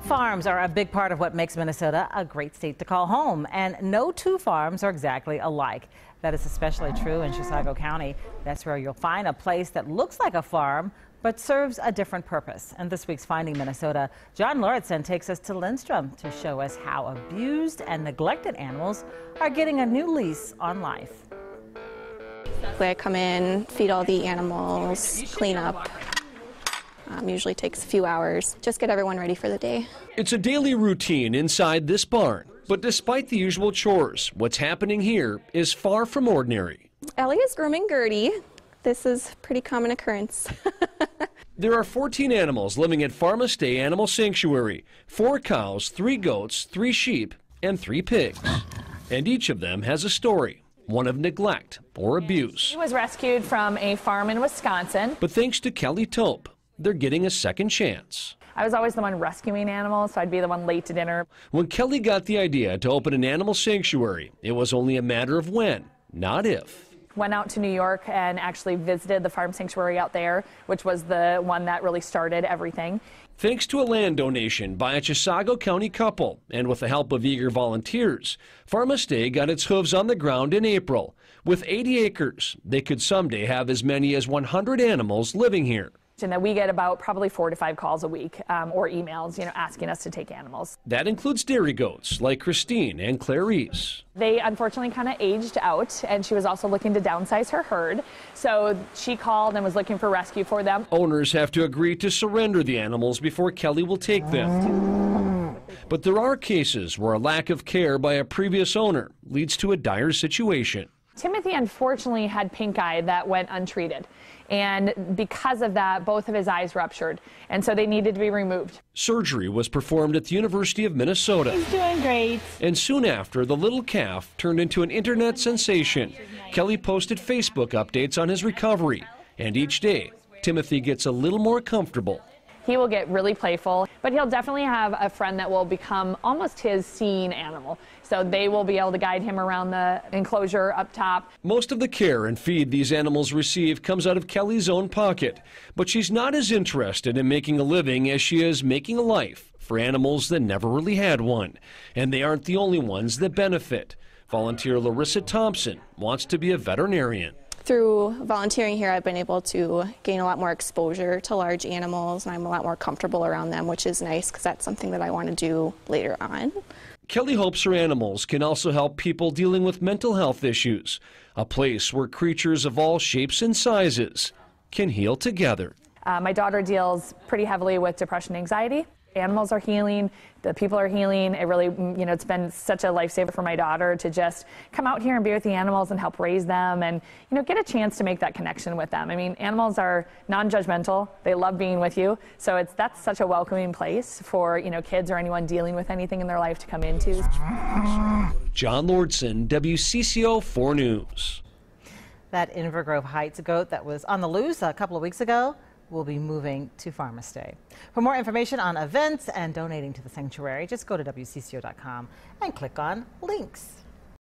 Farms are a big part of what makes Minnesota a great state to call home, and no two farms are exactly alike. That is especially true in Chisago County. That's where you'll find a place that looks like a farm but serves a different purpose. And this week's Finding Minnesota, John Lauritsen takes us to Lindstrom to show us how abused and neglected animals are getting a new lease on life. I come in, feed all the animals, clean up. Usually takes a few hours. Just get everyone ready for the day. It's a daily routine inside this barn. But despite the usual chores, what's happening here is far from ordinary. Ellie is grooming Gertie. This is a pretty common occurrence. There are 14 animals living at Farm Stay Animal Sanctuary. 4 cows, 3 goats, 3 sheep, and 3 pigs. And each of them has a story. One of neglect or abuse. She was rescued from a farm in Wisconsin. But thanks to Kelly Tope, they're getting a second chance. I was always the one rescuing animals, so I'd be the one late to dinner. When Kelly got the idea to open an animal sanctuary, it was only a matter of when, not if. Went out to New York and actually visited the farm sanctuary out there, which was the one that really started everything. Thanks to a land donation by a Chisago County couple and with the help of eager volunteers, Farm Stay got its hooves on the ground in April. With 80 acres, they could someday have as many as 100 animals living here. And that we get about probably 4 to 5 calls a week or emails, asking us to take animals. That includes dairy goats like Christine and Clarice. They unfortunately kind of aged out, and she was also looking to downsize her herd. So she called and was looking for rescue for them. Owners have to agree to surrender the animals before Kelly will take them. But there are cases where a lack of care by a previous owner leads to a dire situation. Timothy unfortunately had pink eye that went untreated, and because of that, both of his eyes ruptured, and so they needed to be removed. Surgery was performed at the University of Minnesota. He's doing great. And soon after, the little calf turned into an internet sensation. Kelly posted Facebook updates on his recovery, and each day, Timothy gets a little more comfortable. He will get really playful, but he'll definitely have a friend that will become almost his seeing animal. So they will be able to guide him around the enclosure up top. Most of the care and feed these animals receive comes out of Kelly's own pocket. But she's not as interested in making a living as she is making a life for animals that never really had one. And they aren't the only ones that benefit. Volunteer Larissa Thompson wants to be a veterinarian. Through volunteering here, I've been able to gain a lot more exposure to large animals, and I'm a lot more comfortable around them, which is nice because that's something that I want to do later on. Kelly hopes her animals can also help people dealing with mental health issues, a place where creatures of all shapes and sizes can heal together. My daughter deals pretty heavily with depression and anxiety. Animals are healing, the people are healing. It really, it's been such a lifesaver for my daughter to just come out here and be with the animals and help raise them and, get a chance to make that connection with them. I mean, animals are non-judgmental. They love being with you. So that's such a welcoming place for, kids or anyone dealing with anything in their life to come into. John Lauritsen, WCCO 4 News. That Inver Grove Heights goat that was on the loose a couple of weeks ago will be moving to Farm Stay. For more information on events and donating to the sanctuary, just go to WCCO.com and click on links.